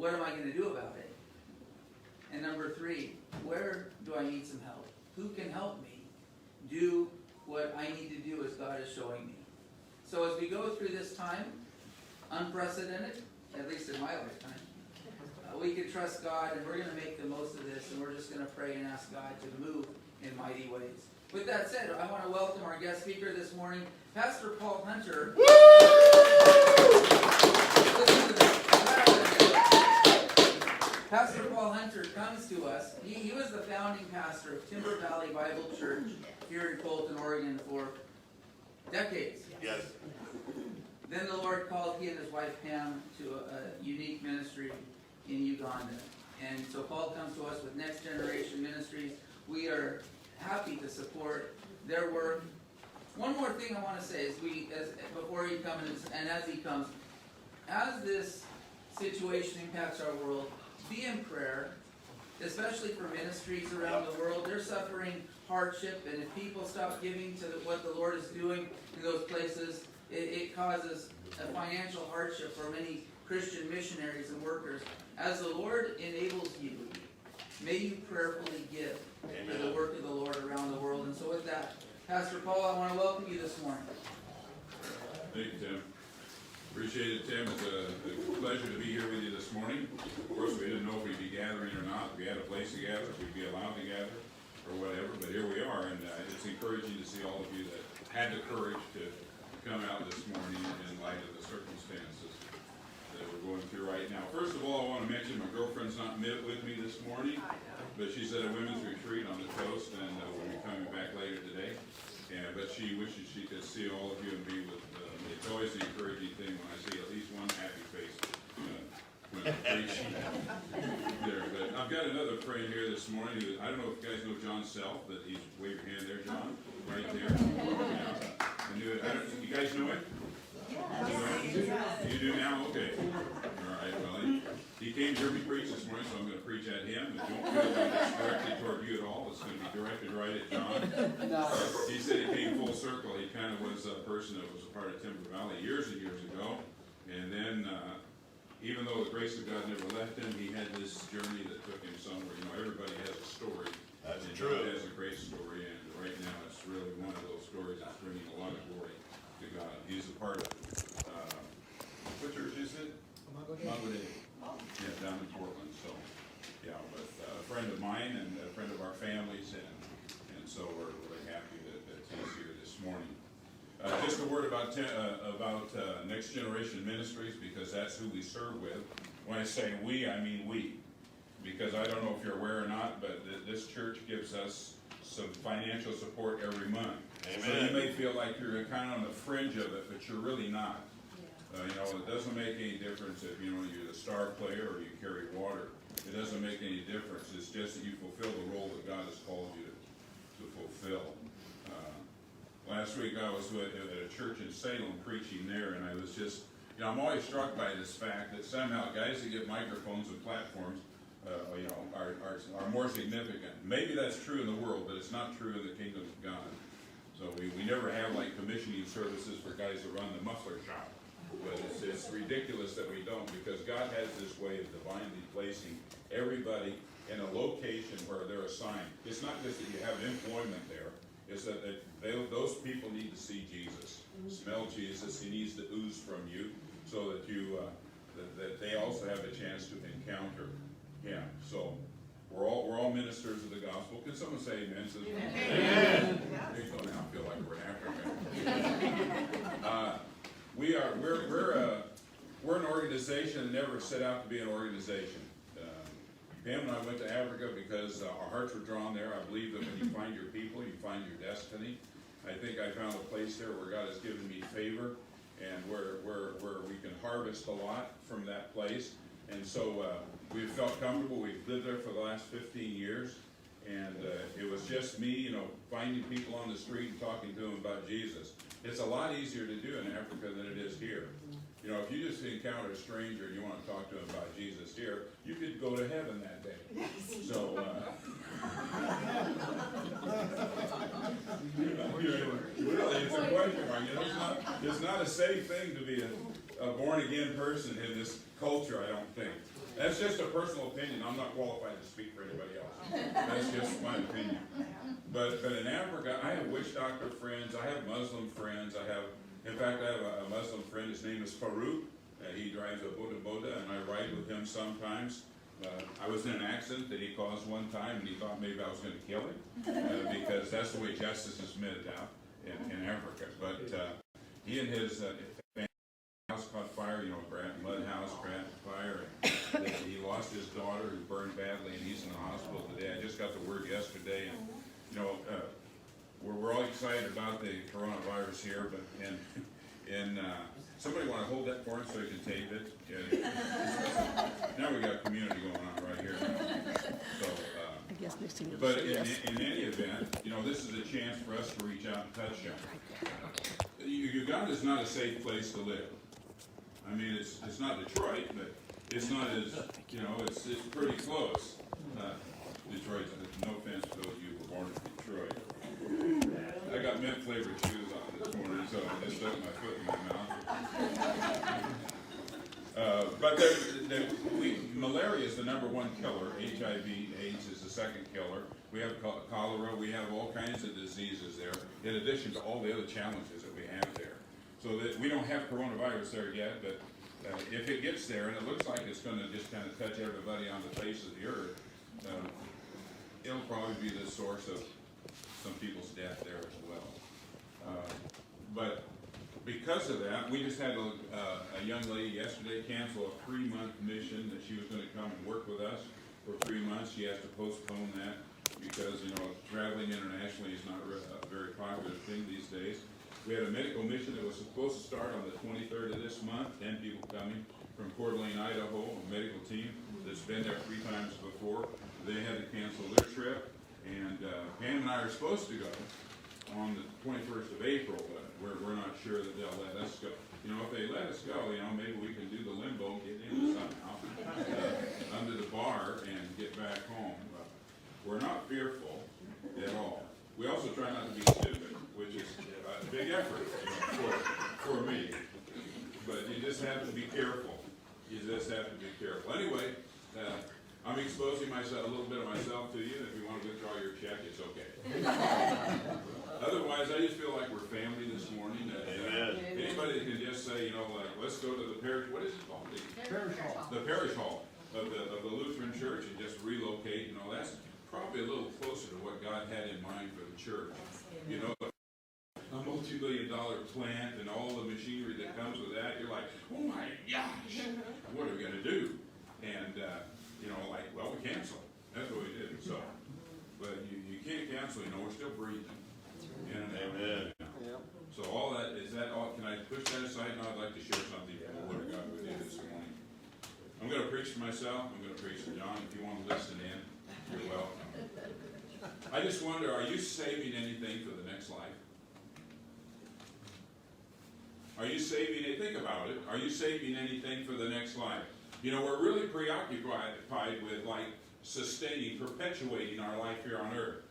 what am I going to do about it? And number 3, where do I need some help? Who can help me do what I need to do as God is showing me? So as we go through this time, unprecedented, at least in my lifetime, we can trust God, and we're going to make the most of this, and we're just going to pray and ask God to move in mighty ways. With that said, I want to welcome our guest speaker this morning, Pastor Paul Hunter. Pastor Paul Hunter comes to us. He was the founding pastor of Timber Valley Bible Church here in Colton, Oregon for decades. Yes. Then the Lord called he and his wife Pam to a unique ministry in Uganda. And so Paul comes to us with Next Generation Ministries. We are happy to support their work. One more thing I want to say is before he comes and as he comes, as this situation impacts our world, be in prayer, especially for ministries around the world. They're suffering hardship, and if people stop giving to what the Lord is doing in those places, it causes a financial hardship for many Christian missionaries and workers. As the Lord enables you, may you prayerfully give to the work of the Lord around the world. And so with that, Pastor Paul, I want to welcome you this morning. Thank you, Tim. Appreciate it, Tim. It's a pleasure to be here with you this morning. Of course, we didn't know if we'd be gathering or not, if we had a place to gather, if we'd be allowed to gather, or whatever, but here we are, and it's encouraging to see all of you that had the courage to come out this morning in light of the circumstances that we're going through right now. First of all, I want to mention my girlfriend's not with me this morning, but she's at a women's retreat on the coast, and will be coming back later today. But she wishes she could see all of you and be with me. It's always an encouraging thing when I see at least one happy face when I'm preaching there. But I've got another friend here this morning. I don't know if you guys know John Self, but he's, wave your hand there, John, right there. Yeah. You guys know him? You do now? Okay. All right, well, he came to hear me preach this morning, so I'm going to preach at him. And don't feel like it's directed toward you at all. It's going to be directed right at John. He said he came full circle. He kind of was a person that was a part of Timber Valley years and years ago. And then, even though the grace of God never left him, he had this journey that took him somewhere. You know, everybody has a story. That's and true. God has a great story, and right now it's really one of those stories that's bringing a lot of glory to God. He's a part of it. What church is it? Magode. Yeah, down in Portland. So, yeah, but a friend of mine and a friend of our families, and so we're really happy that he's here this morning. Just a word about Next Generation Ministries, because that's who we serve with. When I say we, I mean we. Because I don't know if you're aware or not, but this church gives us some financial support every month. Amen. So you may feel like you're kind of on the fringe of it, but you're really not. You know, it doesn't make any difference if, you know, you're the star player or you carry water. It doesn't make any difference. It's just that you fulfill the role that God has called you to fulfill. Last week I was at a church in Salem preaching there, and I was just, you know, I'm always struck by this fact that somehow guys that get microphones and platforms, you know, are more significant. Maybe that's true in the world, but it's not true in the kingdom of God. So we never have like commissioning services for guys that run the muffler shop. But it's ridiculous that we don't, because God has this way of divinely placing everybody in a location where they're assigned. It's not just that you have employment there. It's that those people need to see Jesus, smell Jesus. He needs to ooze from you, so that you that they also have a chance to encounter Him. So we're all ministers of the gospel. Can someone say amen? Amen. There you go. Now I feel like we're in Africa. We're an organization that never set out to be an organization. Pam and I went to Africa because our hearts were drawn there. I believe that when you find your people, you find your destiny. I think I found a place there where God has given me favor, and where we can harvest a lot from that place. And so we've felt comfortable. We've lived there for the last 15 years. And it was just me, you know, finding people on the street and talking to them about Jesus. It's a lot easier to do in Africa than it is here. You know, if you just encounter a stranger and you want to talk to him about Jesus here, you could go to heaven that day. So, really, it's a question mark. You know, it's not a safe thing to be a born-again person in this culture, I don't think. That's just a personal opinion. I'm not qualified to speak for anybody else. That's just my opinion. But in Africa, I have witch doctor friends. I have Muslim friends. In fact, I have a Muslim friend. His name is Farouk. He drives a boda, and I ride with him sometimes. I was in an accident that he caused one time, and he thought maybe I was going to kill him because that's the way justice is meted out in Africa. But he and his house caught fire, mud house caught fire, and he lost his daughter who burned badly, and he's in the hospital today. I just got the word yesterday, and we're all excited about the coronavirus here, but somebody want to hold that for him so he can tape it? Yeah. Now we got community going on right here. So, I guess next thing but in any event, this is a chance for us to reach out and touch them. Uganda is not a safe place to live. I mean, it's not Detroit, but it's not as, it's pretty close. Detroit, no offense to those of you who were born in Detroit. I got mint flavored shoes on this morning, so I just stuck my foot in my mouth. But malaria is the #1 killer. HIV/AIDS is the second killer. We have cholera. We have all kinds of diseases there, in addition to all the other challenges that we have there. So that we don't have coronavirus there yet, but if it gets there, and it looks like it's going to just kind of touch everybody on the face of the earth, it'll probably be the source of some people's death there as well. But because of that, we just had a young lady yesterday cancel a 3-month mission that she was going to come and work with us for 3 months. She has to postpone that because, traveling internationally is not a very popular thing these days. We had a medical mission that was supposed to start on the 23rd of this month, 10 people coming from Coeur d'Alene, Idaho, a medical team that's been there 3 times before. They had to cancel their trip, and Pam and I are supposed to go on the 21st of April, but we're not sure that they'll let us go. If they let us go, maybe we can do the limbo, get in somehow, under the bar, and get back home. But we're not fearful at all. We also try not to be stupid, which is a big effort for me. But you just have to be careful. You just have to be careful. Anyway, I'm exposing myself, a little bit of myself to you. If you want to withdraw your check, it's okay. Otherwise, I just feel like we're family this morning. Anybody that can just say, let's go to the parish. What is it called? The parish hall of the Lutheran Church, and just relocate. That's probably a little closer to what God had in mind for the church. A multi-billion-dollar plant and all the machinery that comes with that. You're like, oh my gosh, what are we going to do? And we cancel. That's what we did. So, but you can't cancel. We're still breathing. Amen. So all that, is that all? Can I push that aside? Now I'd like to share something from the Word of God with you this morning. I'm going to preach to myself. I'm going to preach to John. If you want to listen in, you're welcome. I just wonder, are you saving anything for the next life? Are you saving it? Think about it. Are you saving anything for the next life? We're really preoccupied with sustaining, perpetuating our life here on earth.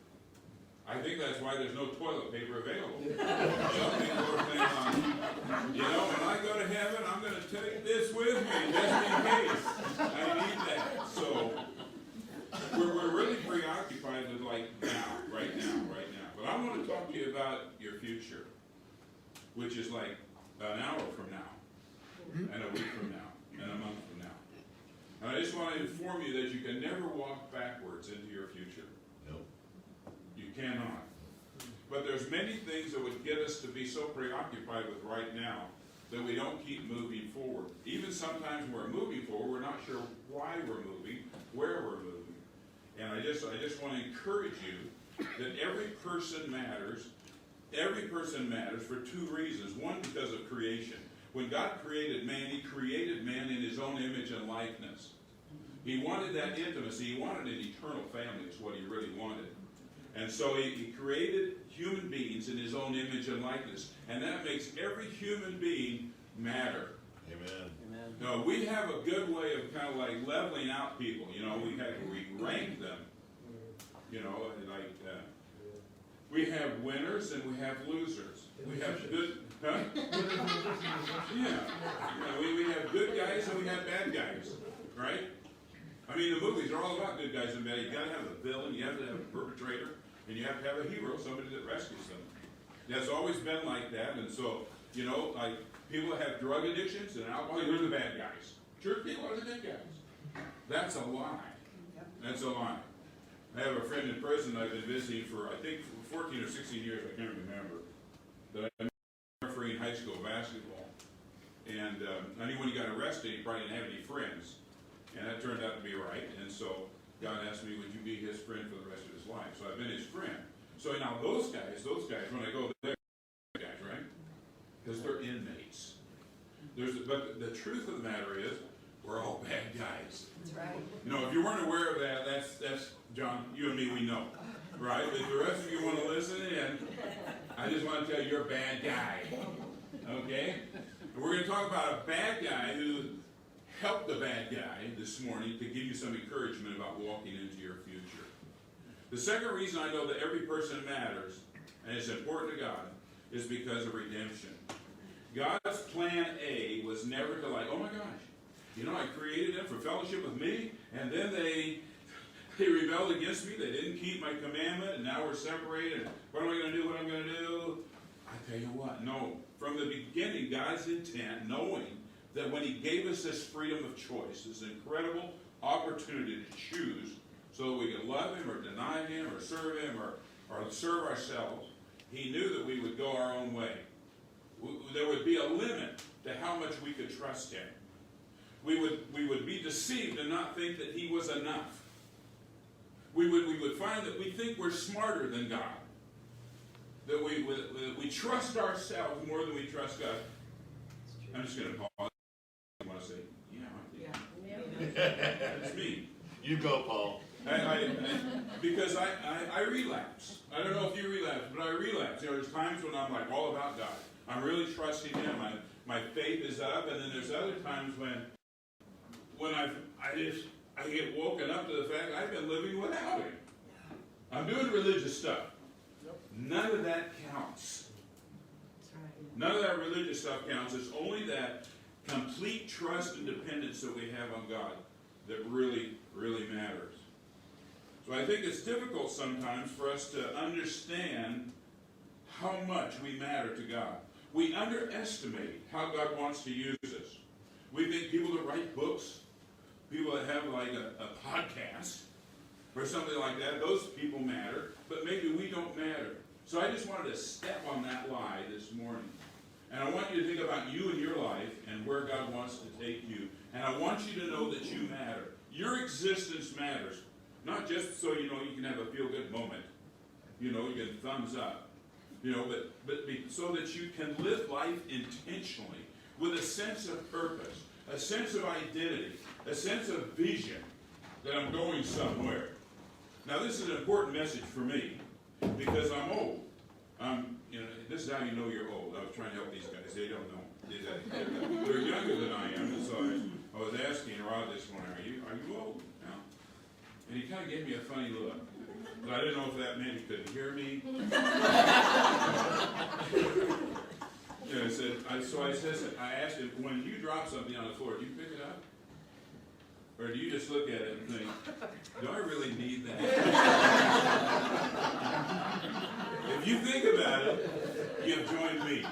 I think that's why there's no toilet paper available. Some people are thinking, when I go to heaven, I'm going to take this with me just in case. I need that. So we're really preoccupied with right now. But I want to talk to you about your future, which is like an hour from now, and a week from now, and a month from now. And I just want to inform you that you can never walk backwards into your future. No. You cannot. But there's many things that would get us to be so preoccupied with right now that we don't keep moving forward. Even sometimes when we're moving forward, we're not sure why we're moving, where we're moving. And I just want to encourage you that every person matters. Every person matters for 2 reasons. One, because of creation. When God created man, He created man in His own image and likeness. He wanted that intimacy. He wanted an eternal family is what He really wanted. And so He created human beings in His own image and likeness. And that makes every human being matter. Amen. No, we have a good way of kind of leveling out people. We rank them. We have winners and we have losers. We have good, yeah. We have good guys and we have bad guys, right? I mean, the movies are all about good guys and bad. You got to have a villain, you have to have a perpetrator, and you have to have a hero, somebody that rescues them. That's always been like that, and so, you know, like, people that have drug addictions and alcohol, they're the bad guys. Church people are the good guys. That's a lie. That's a lie. I have a friend in prison I've been visiting for, I think, 14 or 16 years, I can't remember, that I met refereeing high school basketball. And I knew when he got arrested, he probably didn't have any friends. And that turned out to be right. And so God asked me, would you be his friend for the rest of his life? So I've been his friend. So now those guys, when I go there, guys, right? Because they're inmates. But the truth of the matter is, we're all bad guys. That's right. You know, if you weren't aware of that, that's John, you and me, we know. Right? If the rest of you want to listen in, I just want to tell you, you're a bad guy. Okay? And we're going to talk about a bad guy who helped the bad guy this morning to give you some encouragement about walking into your future. The second reason I know that every person matters, and it's important to God, is because of redemption. God's plan A was never to like, oh my gosh, you know, I created them for fellowship with me, and then they rebelled against me, they didn't keep my commandment, and now we're separated, what am I going to do, what I'm going to do? I tell you what, no. From the beginning, God's intent, knowing that when he gave us this freedom of choice, this incredible opportunity to choose so that we could love him or deny him or serve him or serve ourselves, he knew that we would go our own way. There would be a limit to how much we could trust him. We would be deceived and not think that he was enough. We would find that we think we're smarter than God. That we trust ourselves more than we trust God. I'm just going to pause. I want to say, it's me. You go, Paul. Because I relapse. I don't know if you relapse, but I relapse. There's times when I'm like all about God. I'm really trusting him. My faith is up, and then there's other times when I get woken up to the fact I've been living without him. I'm doing religious stuff. None of that counts. None of that religious stuff counts. It's only that complete trust and dependence that we have on God that really, really matters. So I think it's difficult sometimes for us to understand how much we matter to God. We underestimate how God wants to use us. We think people that write books, people that have like a podcast or something like that, those people matter, but maybe we don't matter. So I just wanted to step on that lie this morning. And I want you to think about you and your life and where God wants to take you. And I want you to know that you matter. Your existence matters. Not just so you know you can have a feel-good moment. You know, you can thumbs up. You know, but so that you can live life intentionally with a sense of purpose, a sense of identity, a sense of vision that I'm going somewhere. Now, this is an important message for me because I'm old. You know, this is how you know you're old. I was trying to help these guys. They don't know. They're younger than I am. And so I was asking Rod this morning, are you old now? And he kind of gave me a funny look. But I didn't know if that meant he couldn't hear me. I asked him, when you drop something on the floor, do you pick it up? Or do you just look at it and think, do I really need that? If you think about it, you've joined me.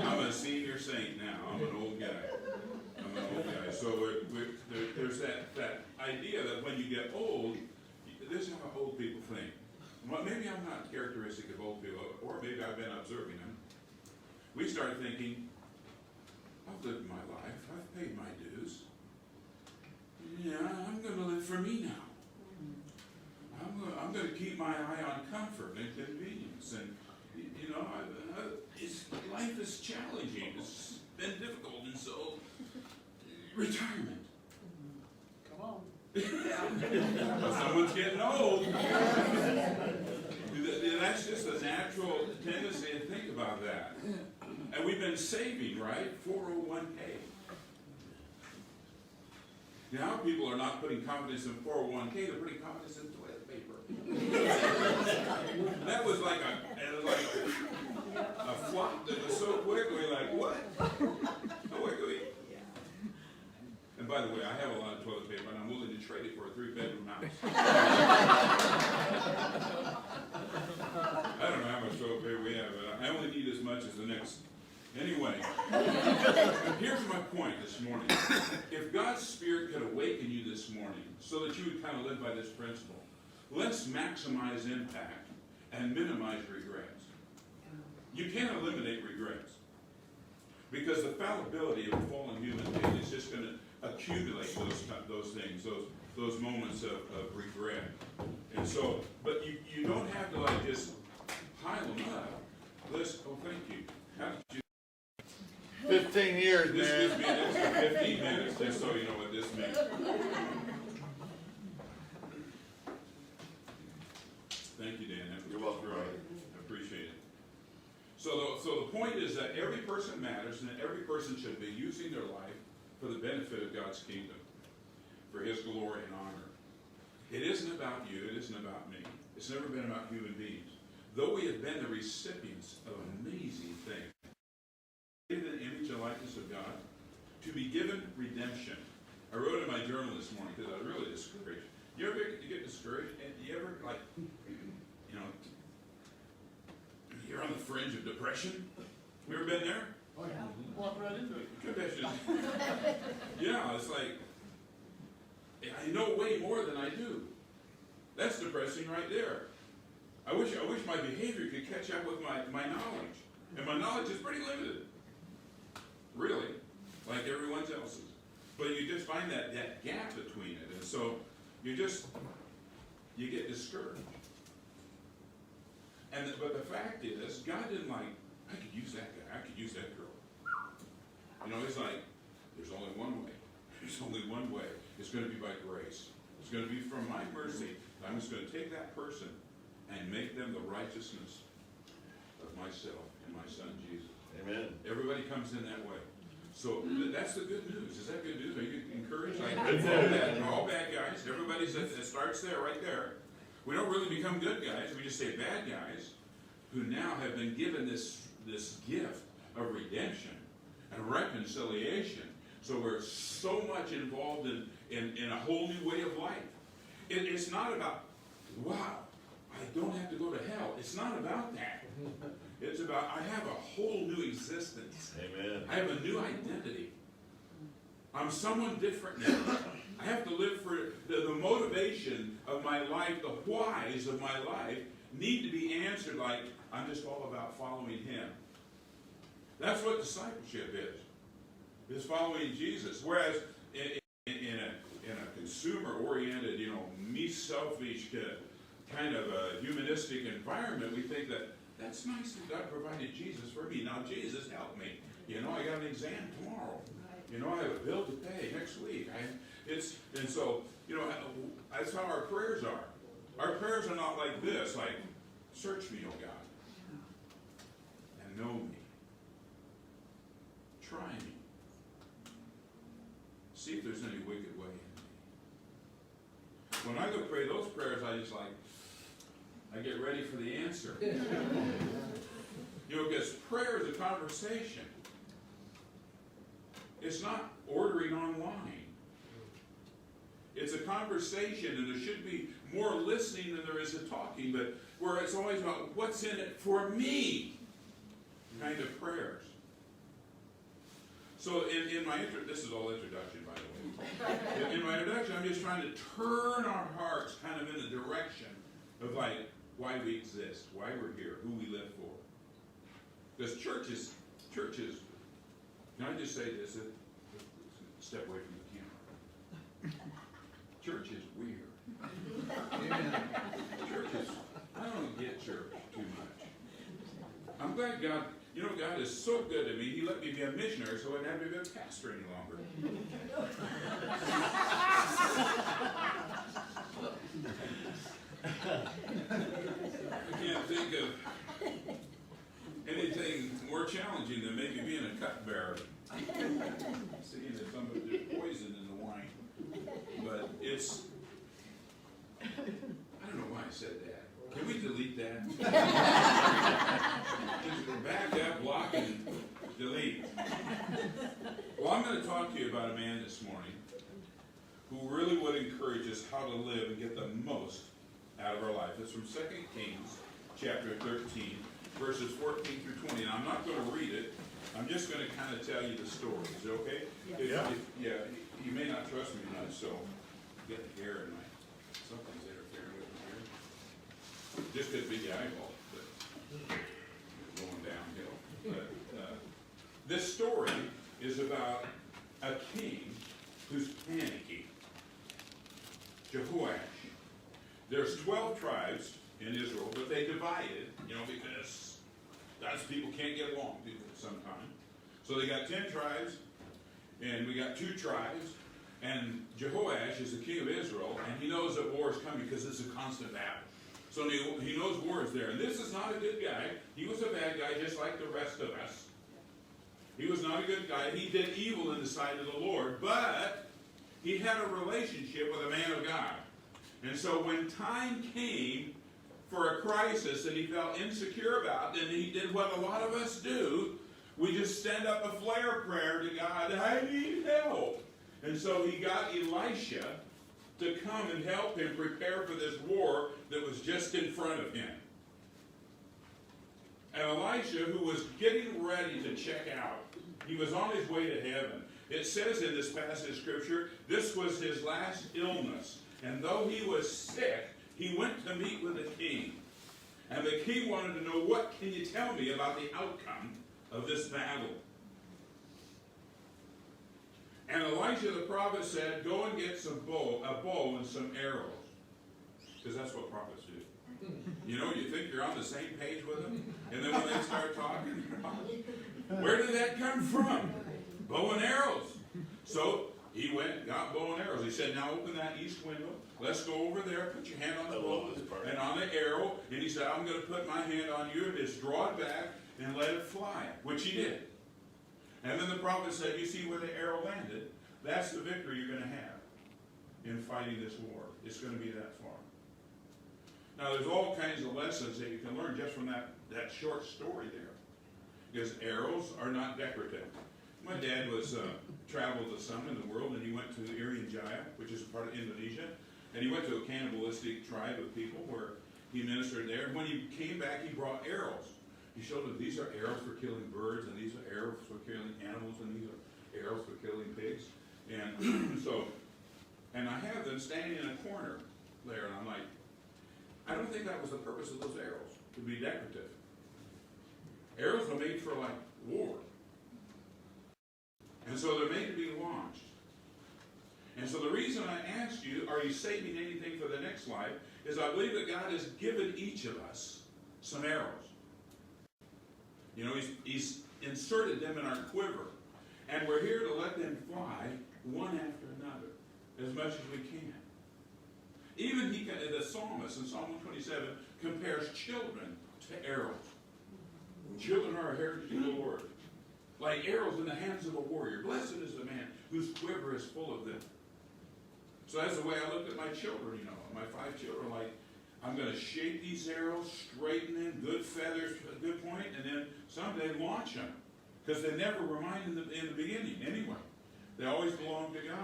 I'm a senior saint now. I'm an old guy. So there's that idea that when you get old, this is how old people think. Well, maybe I'm not characteristic of old people, or maybe I've been observing them. We start thinking, I've lived my life. I've paid my dues. Yeah, I'm going to live for me now. I'm going to keep my eye on comfort and convenience. And, you know, life is challenging. It's been difficult. And so, retirement. Come on. Someone's getting old. That's just a natural tendency to think about that. And we've been saving, right? 401k. Now people are not putting confidence in 401k, they're putting confidence in toilet paper. That was like a flop that was so quick, we're like, what? Oh, wait. And by the way, I have a lot of toilet paper, and I'm willing to trade it a 3-bedroom house. I don't know how much toilet paper we have, but I only need as much as the next. Anyway, here's my point this morning. If God's Spirit could awaken you this morning so that you would kind of live by this principle, let's maximize impact and minimize regrets. You can't eliminate regrets because the fallibility of a fallen human being is just going to accumulate those things, those moments of regret. And so, but you don't have to like just pile them up. Listen, oh, thank you. How did you? 15 years, This man. gives me an extra 15 minutes, just so you know what this means. Thank you, Dan. That was You're welcome. right. I appreciate it. So the point is that every person matters, and every person should be using their life for the benefit of God's kingdom, for His glory and honor. It isn't about you. It isn't about me. It's never been about human beings. Though we have been the recipients of amazing things, in the image and likeness of God, to be given redemption. I wrote in my journal this morning because I was really discouraged. You ever get discouraged? And you ever, like, you know, you're on the fringe of depression? You ever been there? Oh, yeah. Walk right into it. Confession. Yeah, it's like, I know way more than I do. That's depressing right there. I wish my behavior could catch up with my knowledge. And my knowledge is pretty limited. Really, like everyone else's. But you just find that gap between it. And so you get discouraged. But the fact is, God didn't like, I could use that guy, I could use that girl. You know, it's like, there's only one way. There's only one way. It's going to be by grace. It's going to be from my mercy. I'm just going to take that person and make them the righteousness of myself and my son Jesus. Amen. Everybody comes in that way. So that's the good news. Is that good news? Are you encouraged? Like, all bad guys. Everybody says it starts there, right there. We don't really become good guys. We just say bad guys who now have been given this gift of redemption and reconciliation. So we're so much involved in a whole new way of life. It's not about, wow, I don't have to go to hell. It's not about that. It's about, I have a whole new existence. Amen. I have a new identity. I'm someone different now. I have to live for the motivation of my life, the whys of my life need to be answered like, I'm just all about following Him. That's what discipleship is. Is following Jesus. Whereas in a consumer-oriented, me selfish kind of a humanistic environment, we think that that's nice that God provided Jesus for me. Now Jesus help me. I got an exam tomorrow. I have a bill to pay next week. And so that's how our prayers are. Our prayers are not like this, like, search me, O God, and know me. Try me. See if there's any wicked way in me. When I go pray those prayers, I get ready for the answer. Because prayer is a conversation. It's not ordering online. It's a conversation, and there should be more listening than there is a talking, but where it's always about what's in it for me kind of prayers. So in my this is all introduction, by the way. In my introduction, I'm just trying to turn our hearts kind of in the direction of like why we exist, why we're here, who we live for. Because churches, can I just say this? Step away from the camera. Church is weird. Church is, I don't get church too much. I'm glad God, God is so good to me. He let me be a missionary so I wouldn't have to be a pastor any longer. I can't think of anything more challenging than maybe being a cupbearer. Seeing that there's poison in the wine. But I don't know why I said that. Can we delete that? Just back up, block, and delete. Well, I'm going to talk to you about a man this morning who really would encourage us how to live and get the most out of our life. It's from 2 Kings chapter 13, verses 14 through 20. And I'm not going to read it. I'm just going to kind of tell you the story. Is it okay? Yeah. Yeah, you may not trust me much, so get the hair in my, something's interfering with my hair. Just a big eyeball, but going downhill. But this story is about a king who's panicky. Jehoash. There's 12 tribes in Israel, but they divided, because God's people can't get along sometimes. So they got 10 tribes, and we got 2 tribes, and Jehoash is the king of Israel, and he knows that war is coming because it's a constant battle. So he knows war is there. And this is not a good guy. He was a bad guy just like the rest of us. He was not a good guy. He did evil in the sight of the Lord, but he had a relationship with a man of God. And so when time came for a crisis that he felt insecure about, then he did what a lot of us do. We just send up a flare prayer to God, I need help. And so he got Elisha to come and help him prepare for this war that was just in front of him. And Elisha, who was getting ready to check out, he was on his way to heaven. It says in this passage of Scripture, this was his last illness. And though he was sick, he went to meet with the king. And the king wanted to know, what can you tell me about the outcome of this battle? And Elisha the prophet said, go and get a bow and some arrows. Because that's what prophets do. You think you're on the same page with them, and then when they start talking, where did that come from? Bow and arrows. So he went, got bow and arrows. He said, now open that east window. Let's go over there, put your hand on the bow and on the arrow. And he said, I'm going to put my hand on you and just draw it back and let it fly, which he did. And then the prophet said, you see where the arrow landed? That's the victory you're going to have in fighting this war. It's going to be that far. Now, there's all kinds of lessons that you can learn just from that short story there. Because arrows are not decorative. My dad traveled some in the world, and he went to Irian Jaya, which is a part of Indonesia. And he went to a cannibalistic tribe of people where he ministered there. And when he came back, he brought arrows. He showed them these are arrows for killing birds, and these are arrows for killing animals, and these are arrows for killing pigs. And I have them standing in a corner there, and I'm like, I don't think that was the purpose of those arrows, to be decorative. Arrows are made for, war. And so they're made to be launched. And so the reason I asked you, are you saving anything for the next life, is I believe that God has given each of us some arrows. He's inserted them in our quiver. And we're here to let them fly one after another, as much as we can. Even the psalmist in Psalm 127 compares children to arrows. Children are a heritage of the Lord, like arrows in the hands of a warrior. Blessed is the man whose quiver is full of them. So that's the way I looked at my children, my 5 children, I'm going to shape these arrows, straighten them, good feathers, a good point, and then someday launch them. Because they never were mine in the beginning anyway. They always belonged to God.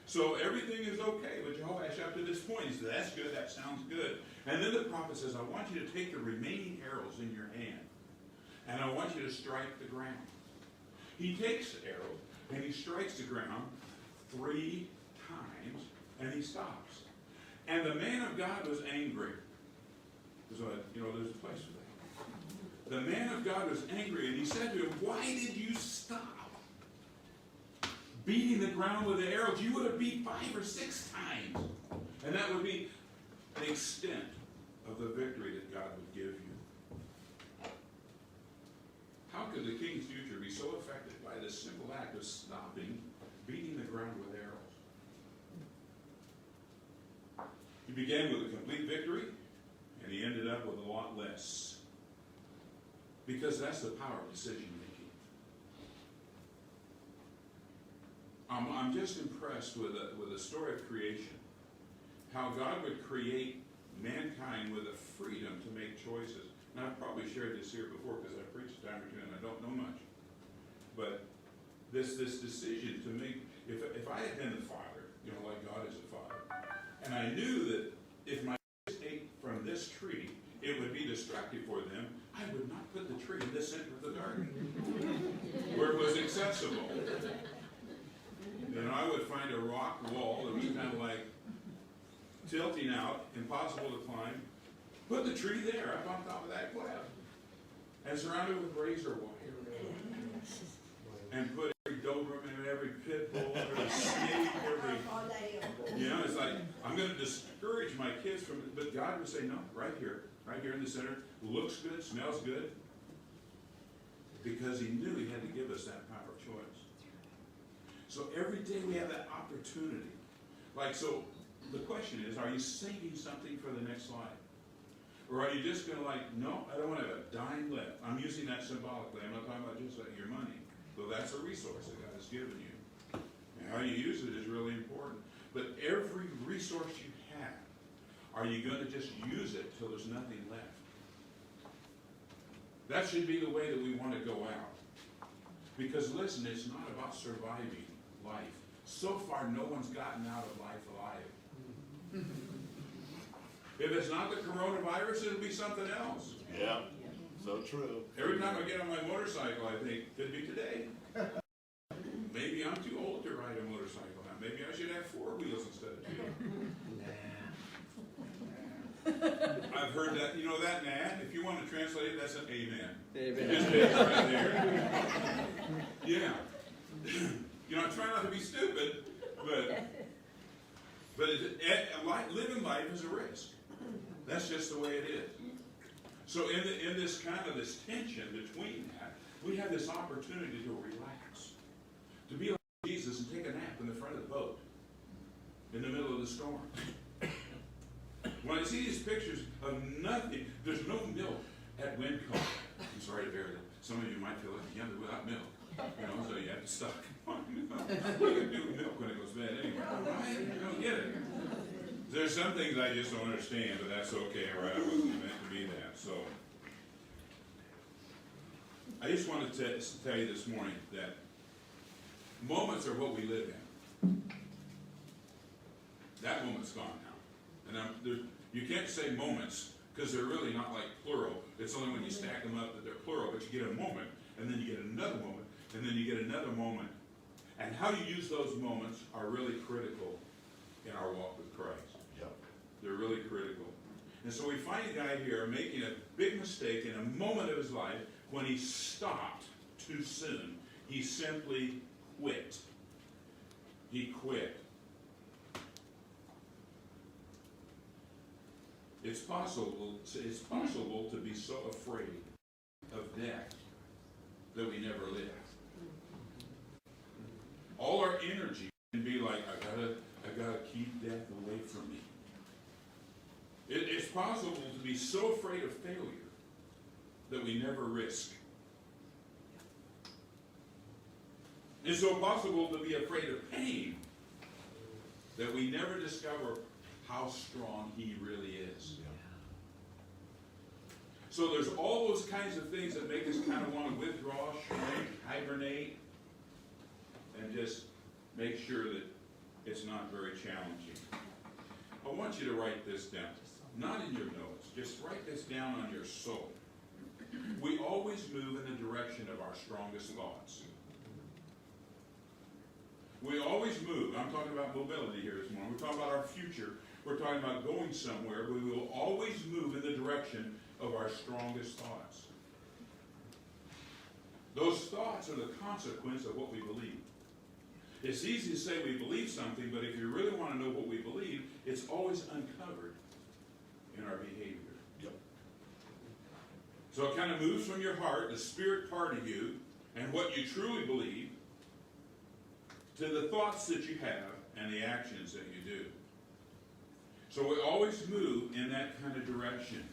So everything is okay with Jehoash up to this point. He said, that's good, that sounds good. And then the prophet says, I want you to take the remaining arrows in your hand, and I want you to strike the ground. He takes the arrow, and he strikes the ground 3 times, and he stops. And the man of God was angry. So, there's a place for that. The man of God was angry, and he said to him, why did you stop beating the ground with the arrows? You would have beat 5 or 6 times. And that would be the extent of the victory that God would give you. How could the king's future be so affected by this simple act of stopping beating the ground with arrows? He began with a complete victory, and he ended up with a lot less. Because that's the power of decision making. I'm just impressed with the story of creation. How God would create mankind with the freedom to make choices. Now, I've probably shared this here before because I've preached a time or two and I don't know much. But this decision to make, if I had been the father, like God And I knew that if my kids ate from this tree, it would be destructive for them. I would not put the tree in the center of the garden, where it was accessible. I would find a rock wall that was kind of like tilting out, impossible to climb. Put the tree there, up on top of that cliff, and surrounded with razor wire. And put every Doberman, every pit bull, every snake, it's like, I'm going to discourage my kids from it. But God would say, no, right here in the center, looks good, smells good. Because he knew he had to give us that power of choice. So every day we have that opportunity. So the question is, are you saving something for the next life? Or are you just going to no, I don't want to have a dime left. I'm using that symbolically. I'm not talking about just your money. So that's a resource that God has given you. And how you use it is really important. But every resource you have, are you going to just use it till there's nothing left? That should be the way that we want to go out. Because listen, it's not about surviving life. So far, no one's gotten out of life alive. If it's not the coronavirus, it'll be something else. Yeah, so true. Every time I get on my motorcycle, I think, could be today. Maybe I'm too old to ride a motorcycle now. Maybe I should have 4 wheels instead of 2. I've heard that, that nah, if you want to translate it, that's an amen. Amen. Just it right there. Yeah. I try not to be stupid, but living life is a risk. That's just the way it is. So in this this tension between that, we have this opportunity to relax, to be like Jesus and take a nap in the front of the boat in the middle of the storm. When I see these pictures of nothing, there's no milk at Windcomb. I'm sorry to bear that. Some of you might feel like you're without milk. So you have to stock on milk. You can do milk when it goes bad anyway. I don't get it. There's some things I just don't understand, but that's okay, right? I wasn't meant to be that. So I just wanted to tell you this morning that moments are what we live in. That moment's gone now. And you can't say moments because they're really not like plural. It's only when you stack them up that they're plural, but you get a moment, and then you get another moment, and then you get another moment. And how you use those moments are really critical in our walk with Christ. Yep. They're really critical. And so we find a guy here making a big mistake in a moment of his life when he stopped too soon. He simply quit. He quit. It's possible to be so afraid of death that we never live. All our energy can be like, I gotta keep death away from me. It's possible to be so afraid of failure that we never risk. It's so possible to be afraid of pain that we never discover how strong he really is. So there's all those kinds of things that make us kind of want to withdraw, shrink, hibernate, and just make sure that it's not very challenging. I want you to write this down. Not in your notes. Just write this down on your soul. We always move in the direction of our strongest thoughts. We always move. I'm talking about mobility here this morning. We're talking about our future. We're talking about going somewhere. We will always move in the direction of our strongest thoughts. Those thoughts are the consequence of what we believe. It's easy to say we believe something, but if you really want to know what we believe, it's always uncovered in our behavior. Yep. So it kind of moves from your heart, the spirit part of you, and what you truly believe, to the thoughts that you have and the actions that you do. So we always move in that kind of direction.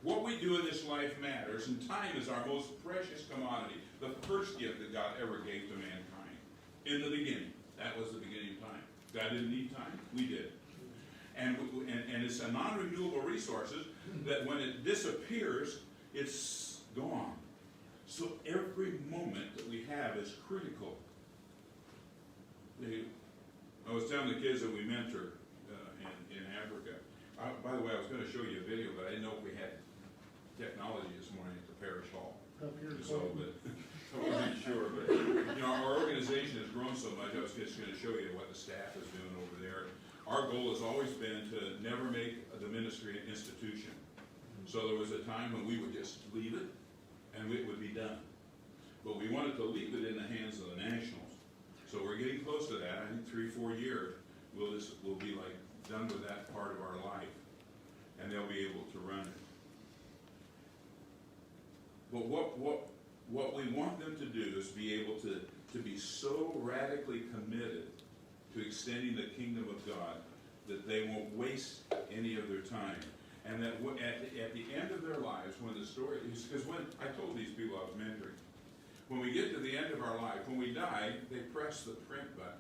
What we do in this life matters, and time is our most precious commodity, the first gift that God ever gave to mankind. In the beginning. That was the beginning of time. God didn't need time. We did. And it's a non-renewable resource that when it disappears, it's gone. So every moment that we have is critical. I was telling the kids that we mentor in Africa. By the way, I was going to show you a video, but I didn't know if we had technology this morning at the parish hall. Up here, So, Colton. but I wasn't sure, but, you know, our organization has grown so much, I was just gonna show you what the staff is doing over there. Our goal has always been to never make the ministry an institution. So there was a time when we would just leave it, and it would be done. But we wanted to leave it in the hands of the nationals. So we're getting close to that. I think 3-4 years, we'll be like done with that part of our life, and they'll be able to run it. But what we want them to do is be able to be so radically committed to extending the kingdom of God that they won't waste any of their time. And that at the end of their lives, when the story is, because when I told these people I was mentoring, when we get to the end of our life, when we die, they press the print button.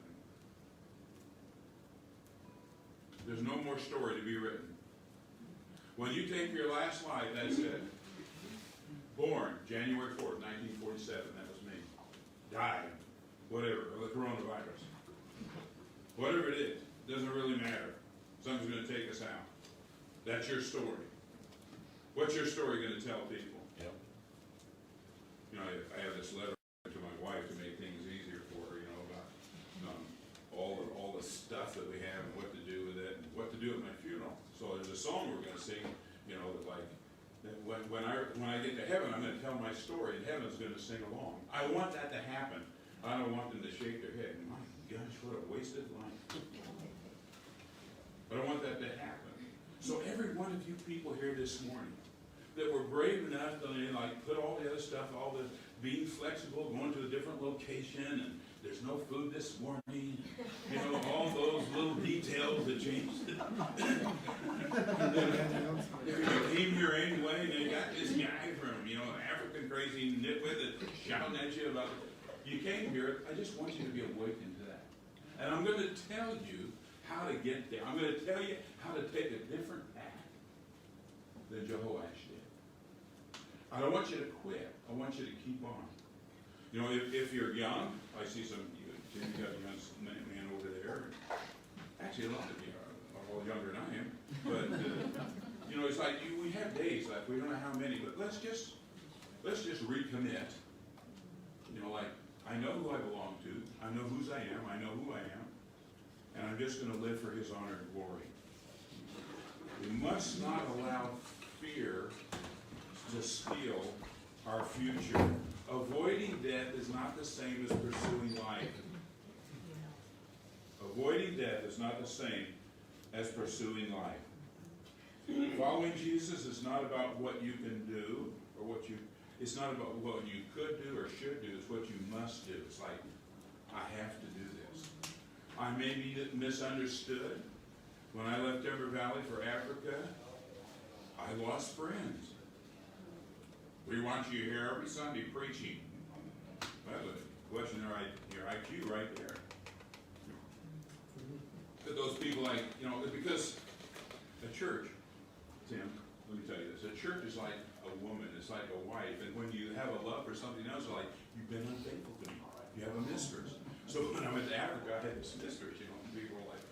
There's no more story to be written. When you take your last life, that's it. Born January 4th, 1947, that was me. Died, whatever, of the coronavirus. Whatever it is, doesn't really matter. Something's going to take us out. That's your story. What's your story going to tell people? Yep. You know, I have this letter to my wife to make things easier for her, you know, about all the stuff that we have and what to do with it and what to do at my funeral. So there's a song we're going to sing, you know, that like, when I get to heaven, I'm going to tell my story, and heaven's going to sing along. I want that to happen. I don't want them to shake their head. My gosh, what a wasted life. But I want that to happen. So every one of you people here this morning that were brave enough to like put all the other stuff, all the being flexible, going to a different location, and there's no food this morning, you know, all those little details that changed it. If you came here anyway, and you got this guy from, you know, African crazy nitwit that shouting at you about, you came here, I just want you to be awakened to that. And I'm going to tell you how to get there. I'm going to tell you how to take a different path than Jehoash did. I don't want you to quit. I want you to keep on. You know, if you're young, I see some, Jim, you got a young man over there. Actually, a lot of you are all younger than I am. But, you know, it's like we have days left. We don't know how many, but let's just recommit. You know, like, I know who I belong to. I know whose I am. I know who I am. And I'm just going to live for his honor and glory. We must not allow fear to steal our future. Avoiding death is not the same as pursuing life. Avoiding death is not the same as pursuing life. Following Jesus is not about what you can do or it's not about what you could do or should do, it's what you must do. It's like, I have to do this. I may be misunderstood. When I left Denver Valley for Africa, I lost friends. We want you here every Sunday preaching. That would question your IQ right there. But those people like, you know, because a church, Tim, let me tell you this, a church is like a woman, it's like a wife, and when you have a love for something else, you're like, you've been unfaithful to me. You have a mistress. So when I went to Africa, I had this mistress, you know, and people were like,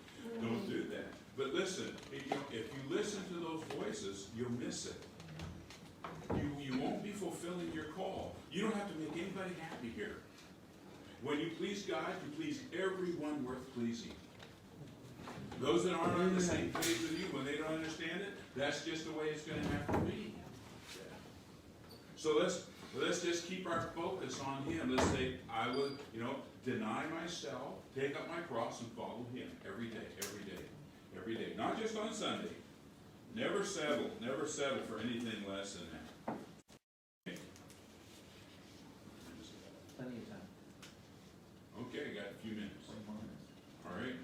don't do that. But listen, if you listen to those voices, you'll miss it. You won't be fulfilling your call. You don't have to make anybody happy here. When you please God, you please everyone worth pleasing. Those that aren't on the same page with you, when they don't understand it, that's just the way it's going to have to be. So let's just keep our focus on Him. Let's say, I would, you know, deny myself, take up my cross, and follow Him every day, every day, every day. Not just on Sunday. Never settle for anything less than that. Plenty of time. Okay, I got a few minutes. All right?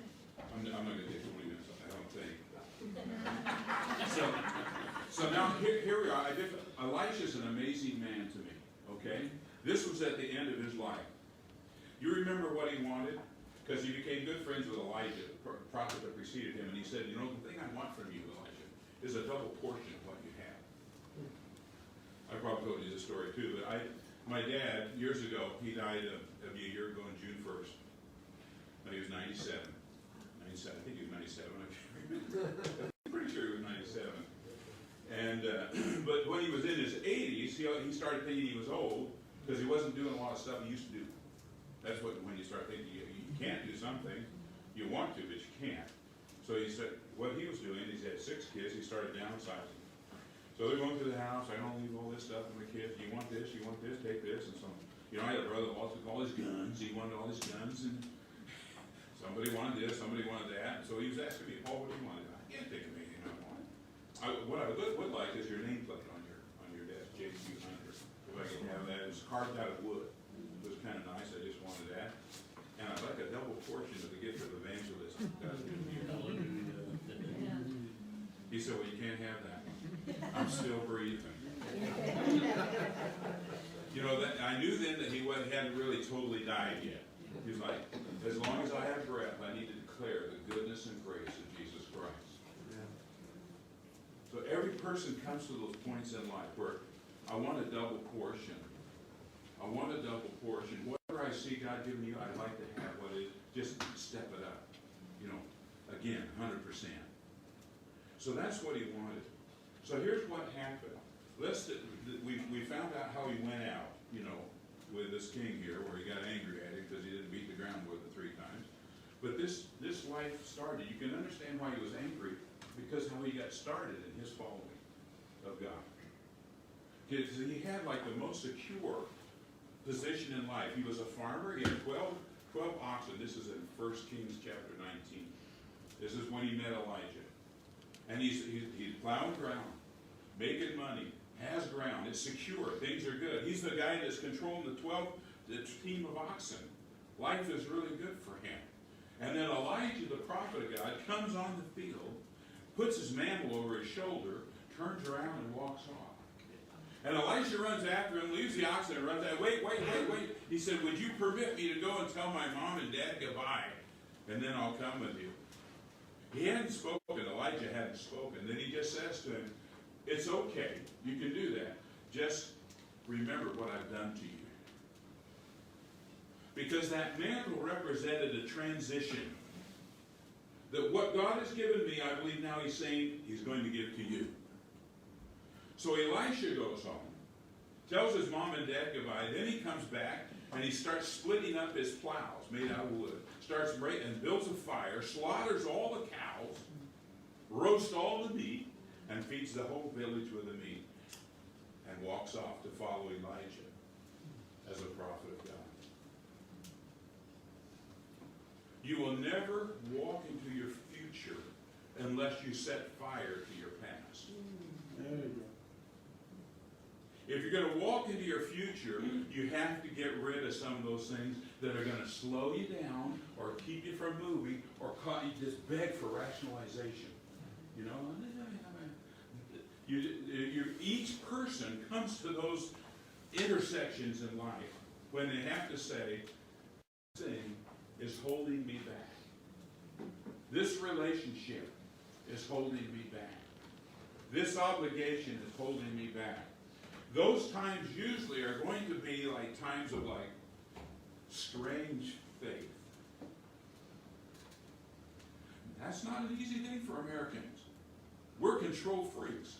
I'm not going to take 20 minutes, I don't think. So now, here we are. Elisha's an amazing man to me, okay? This was at the end of his life. You remember what he wanted? Because he became good friends with Elijah, the prophet that preceded him, and he said, you know, the thing I want from you, Elijah, is a double portion of what you have. I probably told you this story too, but my dad, years ago, he died of a year ago on June 1st. When he was 97. I think he was 97, I can't remember. But when he was in his 80s, he started thinking he was old because he wasn't doing a lot of stuff he used to do. That's what, when you start thinking you can't do some things, you want to, but you can't. So he said, what he was doing, he's had 6 kids, he started downsizing. So they're going to the house, I don't leave all this stuff for my kids, you want this, take this, and so, you know, I had a brother who took all his guns, he wanted all his guns, and somebody wanted this, somebody wanted that, and so he was asking me, Paul, what do you want? I can't think of anything I want. What I would like is your nameplate on your desk, J.C. Hunter. If I could have that, it's carved out of wood. It was kind of nice, I just wanted that. And I'd like a double portion of the gift of evangelism. He said, well, you can't have that. I'm still breathing. You know, that I knew then that he hadn't really totally died yet. He was like, as long as I have breath, I need to declare the goodness and grace of Jesus Christ. So every person comes to those points in life where I want a double portion. I want a double portion. Whatever I see God giving you, I'd like to have what it is. Just step it up. You know, again, 100%. So that's what he wanted. So here's what happened. We found out how he went out, you know, with this king here, where he got angry at him because he didn't beat the ground with it 3 times. But this life started. You can understand why he was angry, because how he got started in his following of God. Because he had like the most secure position in life. He was a farmer. He had 12 oxen. This is in 1 Kings chapter 19. This is when he met Elijah. And he's plowing ground, making money, has ground. It's secure. Things are good. He's the guy that's controlling the team of oxen. Life is really good for him. And then Elijah, the prophet of God, comes on the field, puts his mantle over his shoulder, turns around and walks off. And Elisha runs after him, leaves the oxen and runs out. Wait. He said, would you permit me to go and tell my mom and dad goodbye? And then I'll come with you. He hadn't spoken. Elijah hadn't spoken. Then he just says to him, it's okay. You can do that. Just remember what I've done to you. Because that mantle represented a transition. That what God has given me, I believe now he's saying he's going to give to you. So Elisha goes home, tells his mom and dad goodbye. Then he comes back and he starts splitting up his plows made out of wood. Starts breaking and builds a fire, slaughters all the cows, roasts all the meat, and feeds the whole village with the meat. And walks off to follow Elijah as a prophet of God. You will never walk into your future unless you set fire to your past. There you go. If you're going to walk into your future, you have to get rid of some of those things that are going to slow you down or keep you from moving or cause you just beg for rationalization. You know, each person comes to those intersections in life when they have to say, this thing is holding me back. This relationship is holding me back. This obligation is holding me back. Those times usually are going to be like times of like strange faith. That's not an easy thing for Americans. We're control freaks.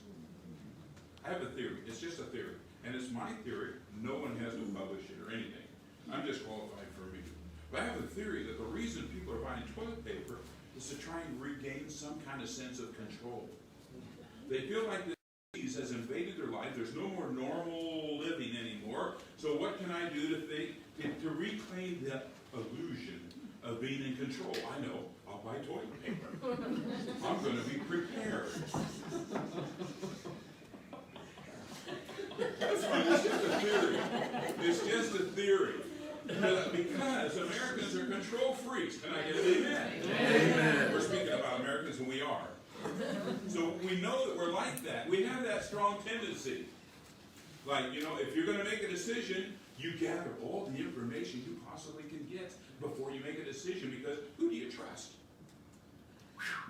I have a theory. It's just a theory. And it's my theory. No one has to publish it or anything. I'm just qualified for me. But I have a theory that the reason people are buying toilet paper is to try and regain some kind of sense of control. They feel like this disease has invaded their life. There's no more normal living anymore. So what can I do to reclaim that illusion of being in control? I know. I'll buy toilet paper. I'm going to be prepared. That's fine. It's just a theory. It's just a theory. Because Americans are control freaks. Can I get an amen? Amen. We're speaking about Americans, and we are. So we know that we're like that. We have that strong tendency. Like, you know, if you're going to make a decision, you gather all the information you possibly can get before you make a decision, because who do you trust?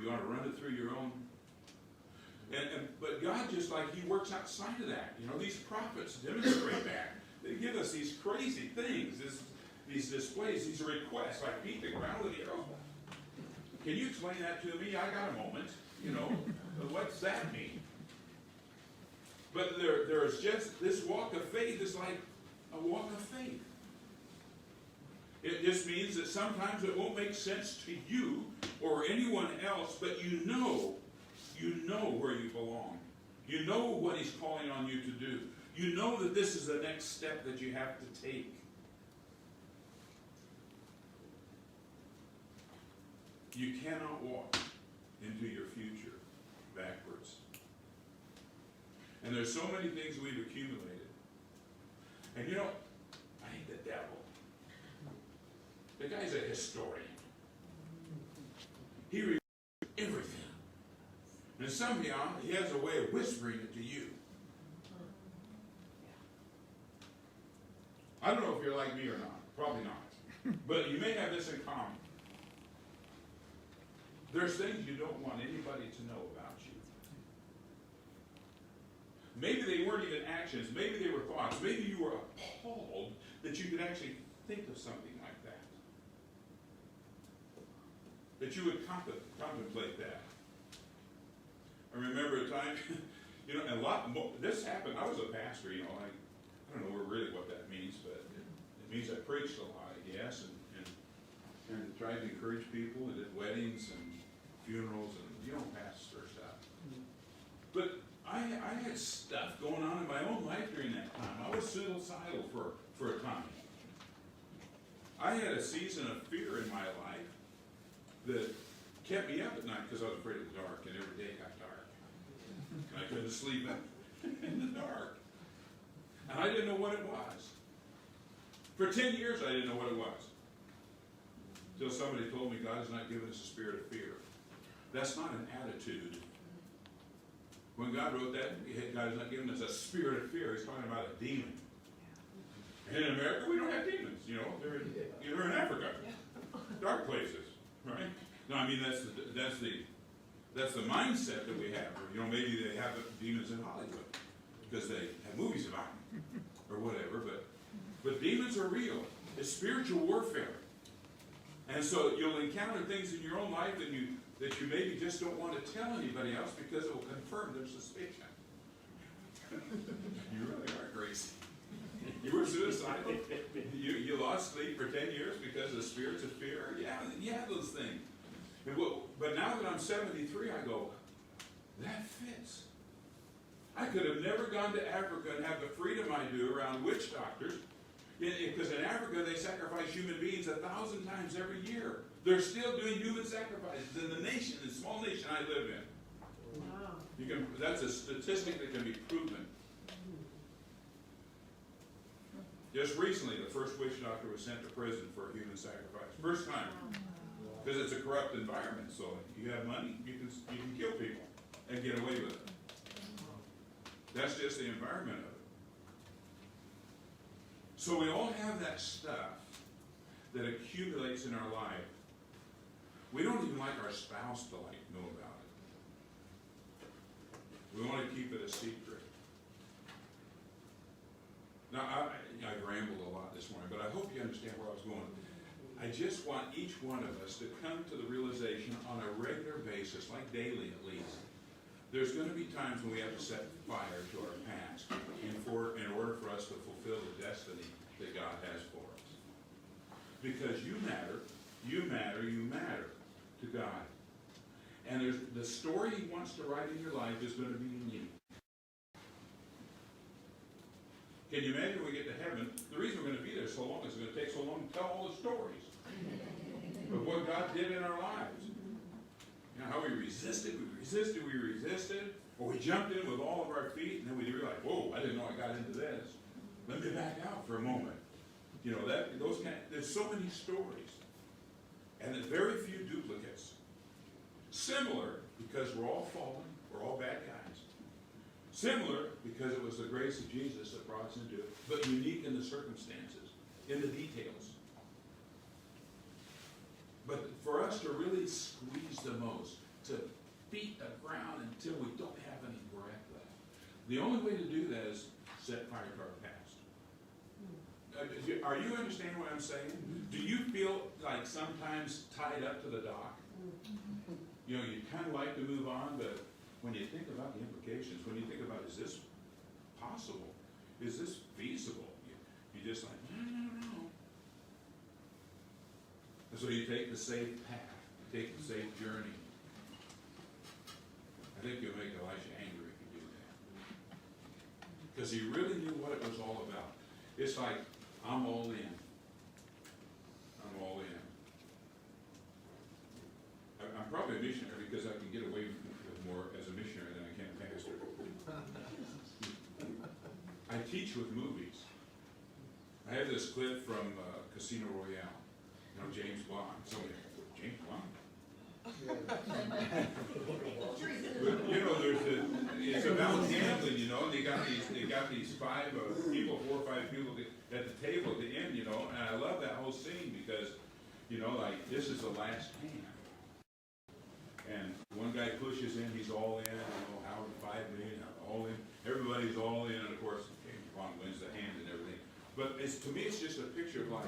You ought to run it through your own. But God, just like he works outside of that. You know, these prophets demonstrate that. They give us these crazy things, these displays, these requests, like beat the ground with the arrow. Can you explain that to me? I got a moment. You know, what's that mean? But there is just, this walk of faith is like a walk of faith. It just means that sometimes it won't make sense to you or anyone else, but you know where you belong. You know what he's calling on you to do. You know that this is the next step that you have to take. You cannot walk into your future backwards. And there's so many things we've accumulated. And you know, I hate the devil. The guy's a historian. He remembers everything. And somehow he has a way of whispering it to you. I don't know if you're like me or not. Probably not. But you may have this in common. There's things you don't want anybody to know about you. Maybe they weren't even actions. Maybe they were thoughts. Maybe you were appalled that you could actually think of something like that. That you would contemplate that. I remember a time, you know, and a lot more, this happened. I was a pastor, you know. I don't know really what that means, but it means I preached a lot, I guess, and tried to encourage people and did weddings and funerals and, you know, pastor stuff. But I had stuff going on in my own life during that time. I was suicidal for a time. I had a season of fear in my life that kept me up at night because I was afraid of the dark, and every day it got dark. And I couldn't sleep in the dark. And I didn't know what it was. For 10 years I didn't know what it was. Until somebody told me God has not given us a spirit of fear. That's not an attitude. When God wrote that, God has not given us a spirit of fear. He's talking about a demon. And in America, we don't have demons. You know, they're in Africa, dark places, right? No, I mean that's the mindset that we have. Or, you know, maybe they have demons in Hollywood because they have movies about them or whatever. But demons are real. It's spiritual warfare. And so you'll encounter things in your own life that you maybe just don't want to tell anybody else because it will confirm their suspicion. You really are crazy. You were suicidal. You lost sleep for 10 years because of the spirits of fear. Yeah, you have those things. But now that I'm 73, I go, that fits. I could have never gone to Africa and have the freedom I do around witch doctors. Because in Africa, they sacrifice human beings 1,000 times every year. They're still doing human sacrifices in the small nation I live in. Wow. That's a statistic that can be proven. Just recently, the first witch doctor was sent to prison for a human sacrifice. First time. Because it's a corrupt environment. So you have money, you can kill people and get away with it. That's just the environment of it. So we all have that stuff that accumulates in our life. We don't even like our spouse to know about it. We want to keep it a secret. Now, I rambled a lot this morning, but I hope you understand where I was going. I just want each one of us to come to the realization on a regular basis, like daily at least, there's going to be times when we have to set fire to our past in order for us to fulfill the destiny that God has for us. Because you matter to God. And the story he wants to write in your life is going to be unique. Can you imagine when we get to heaven, the reason we're going to be there so long is it's going to take so long to tell all the stories of what God did in our lives. You know, how we resisted, or we jumped in with all of our feet, and then we realized, whoa, I didn't know I got into this. Let me back out for a moment. You know, there's so many stories, and there's very few duplicates. Similar, because we're all fallen, we're all bad guys. Similar, because it was the grace of Jesus that brought us into it, but unique in the circumstances, in the details. But for us to really squeeze the most, to beat the ground until we don't have any breath left, the only way to do that is set fire to our past. Are you understanding what I'm saying? Do you feel like sometimes tied up to the dock? You know, you kind of like to move on, but when you think about the implications, when you think about, is this possible? Is this feasible? You just like, no. And so you take the safe path, you take the safe journey. I think you'll make Elisha angry if you do that. Because he really knew what it was all about. It's like, I'm all in. I'm all in. I'm probably a missionary because I can get away with more as a missionary than I can a pastor. I teach with movies. I have this clip from Casino Royale. You know, James Bond. Somebody, James Bond? But, you know, it's about gambling, you know, and they got these five people, 4 or 5 people at the table at the end, you know, and I love that whole scene because, you know, like, this is the last hand. And one guy pushes in, he's all in, you know, Howard, 5 million, all in. Everybody's all in, and of course, James Bond wins the hand and everything. But to me, it's just a picture of life.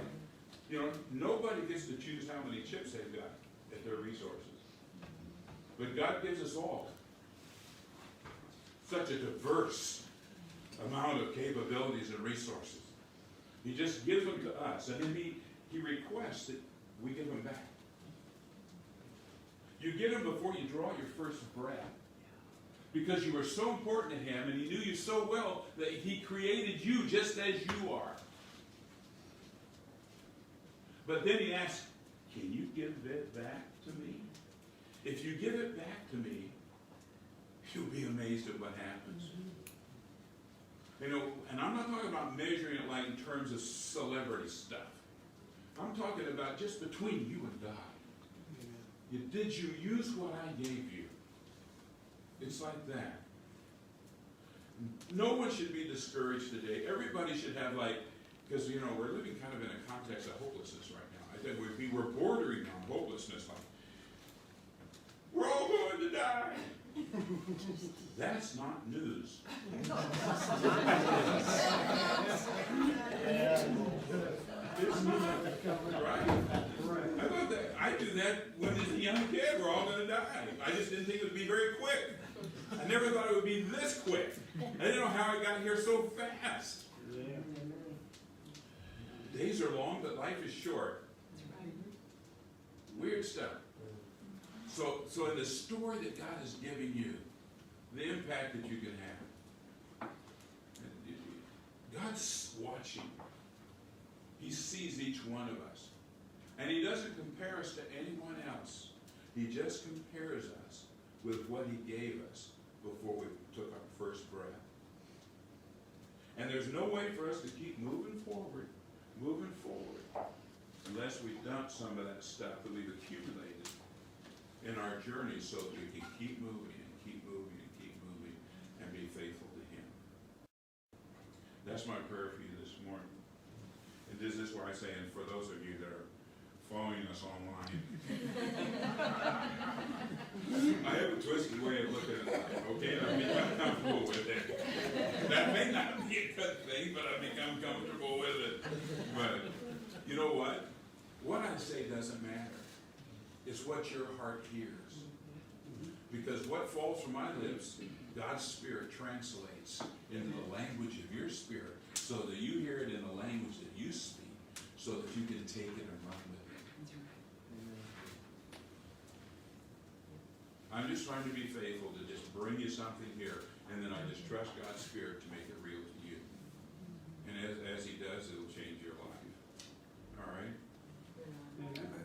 You know, nobody gets to choose how many chips they've got at their resources. But God gives us all such a diverse amount of capabilities and resources. He just gives them to us, and then he requests that we give them back. You get them before you draw your first breath, because you were so important to him, and he knew you so well that he created you just as you are. But then he asks, can you give it back to me? If you give it back to me, you'll be amazed at what happens. You know, and I'm not talking about measuring it like in terms of celebrity stuff. I'm talking about just between you and God. Did you use what I gave you? It's like that. No one should be discouraged today. Everybody should have because, you know, we're living kind of in a context of hopelessness right now. I think we're bordering on hopelessness. Like, we're all going to die. That's not news. Right? I thought that I do that when as a young kid. We're all going to die. I just didn't think it would be very quick. I never thought it would be this quick. I didn't know how I got here so fast. Days are long, but life is short. Weird stuff. So in the story that God is giving you, the impact that you can have, God's watching. He sees each one of us. And he doesn't compare us to anyone else. He just compares us with what he gave us before we took our first breath. And there's no way for us to keep moving forward, unless we dump some of that stuff that we've accumulated in our journey so that we can keep moving and keep moving and keep moving and be faithful to him. That's my prayer for you this morning. And this is where I say, and for those of you that are following us online, I have a twisted way of looking at life, okay? And I've become comfortable with it. That may not be a good thing, but I've become comfortable with it. But you know what? What I say doesn't matter. It's what your heart hears. Because what falls from my lips, God's Spirit translates into the language of your spirit so that you hear it in the language that you speak so that you can take it and run with it. I'm just trying to be faithful to just bring you something here, and then I just trust God's Spirit to make it real to you. And as he does, it'll change your life. All right?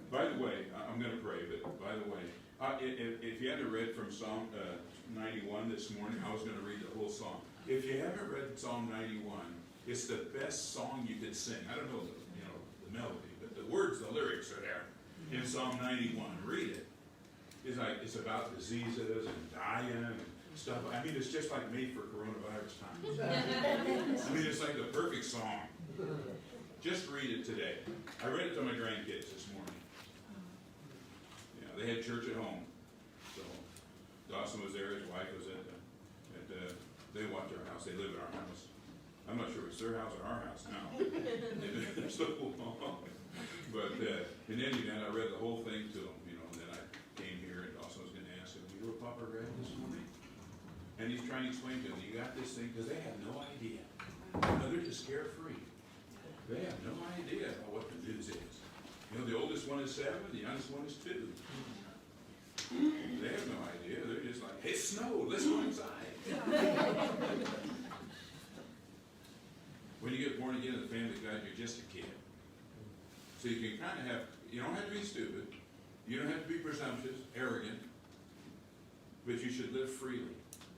By the way, I'm going to pray, but by the way, if you hadn't read from Psalm 91 this morning, I was going to read the whole song. If you haven't read Psalm 91, it's the best song you could sing. I don't know the melody, but the words, the lyrics are there in Psalm 91. Read it. It's about diseases and dying and stuff. I mean, it's just like made for coronavirus times. I mean, it's like the perfect song. Just read it today. I read it to my grandkids this morning. They had church at home. So Dawson was there, his wife was they watched our house, they live in our house. I'm not sure if it's their house or our house now. They've been there so long. But in any event, I read the whole thing to them, and then I came here and Dawson was going to ask him, you know what Papa read this morning? And he's trying to explain to them, you got this thing, because they have no idea. You know, they're just carefree. They have no idea about what the news is. You know, the oldest one is 7, the youngest one is 2. They have no idea. They're just like, hey, snow, let's go inside. When you get born again in the family of God, you're just a kid. So you can kind of have, you don't have to be stupid. You don't have to be presumptuous, arrogant. But you should live freely,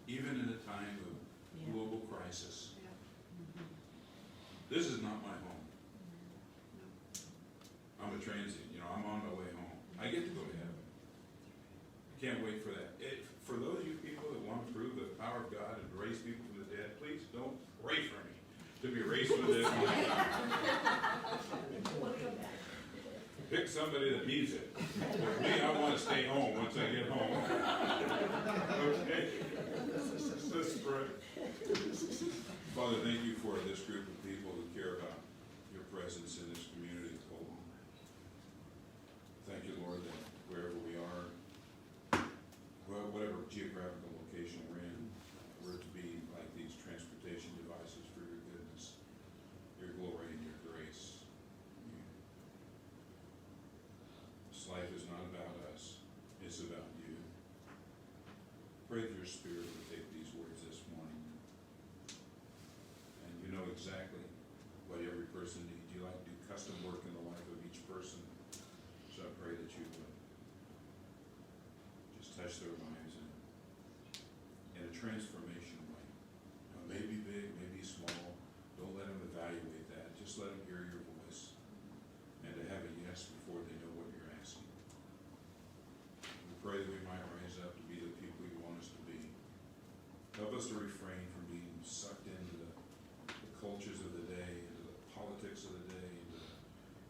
even in a time of global crisis. This is not my home. I'm a transient, you know, I'm on my way home. I get to go to heaven. I can't wait for that. For those of you people that want to prove the power of God and raise people from the dead, please don't pray for me to be raised from the dead. Pick somebody that needs it. For me, I want to stay home once I get home. Okay? Let's pray. Father, thank you for this group of people who care about your presence in this community of Colton. Thank you, Lord, that wherever we are, whatever geographical location we're in, we're to be like these transportation devices for your goodness, your glory, and your grace. This life is not about us, it's about you. Pray that your Spirit will take these words this morning. And you know exactly what every person needs. You like to do custom work in the life of each person. So I pray that you would just touch their lives in a transformation way. Now, maybe big, maybe small. Don't let them evaluate that. Just let them hear your voice and to have a yes before they know what you're asking. We pray that we might rise up to be the people you want us to be. Help us to refrain from being sucked into the cultures of the day, into the politics of the day,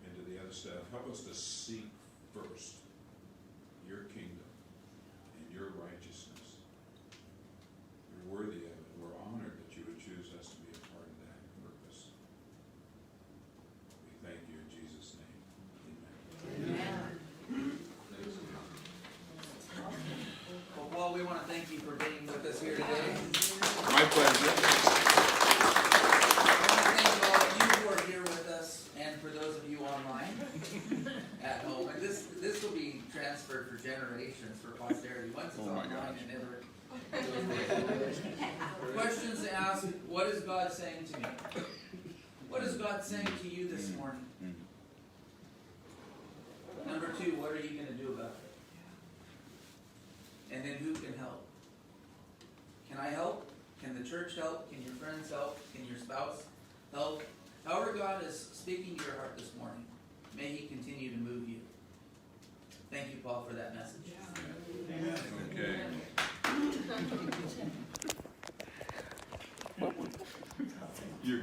into the other stuff. Help us to seek first your kingdom and your righteousness. You're worthy of it. We're honored that you would choose us to be a part of that purpose. We thank you in Jesus' name. Amen. Well, Paul, we want to thank you for being with us here today. My pleasure. I want to thank all of you who are here with us, and for those of you online at home. And this will be transferred for generations, for posterity. Once it's online, it never goes away. Questions to ask: what is God saying to me? What is God saying to you this morning? Number 2, what are you going to do about it? And then who can help? Can I help? Can the church help? Can your friends help? Can your spouse help? However God is speaking to your heart this morning, may He continue to move you. Thank you, Paul, for that message. Okay.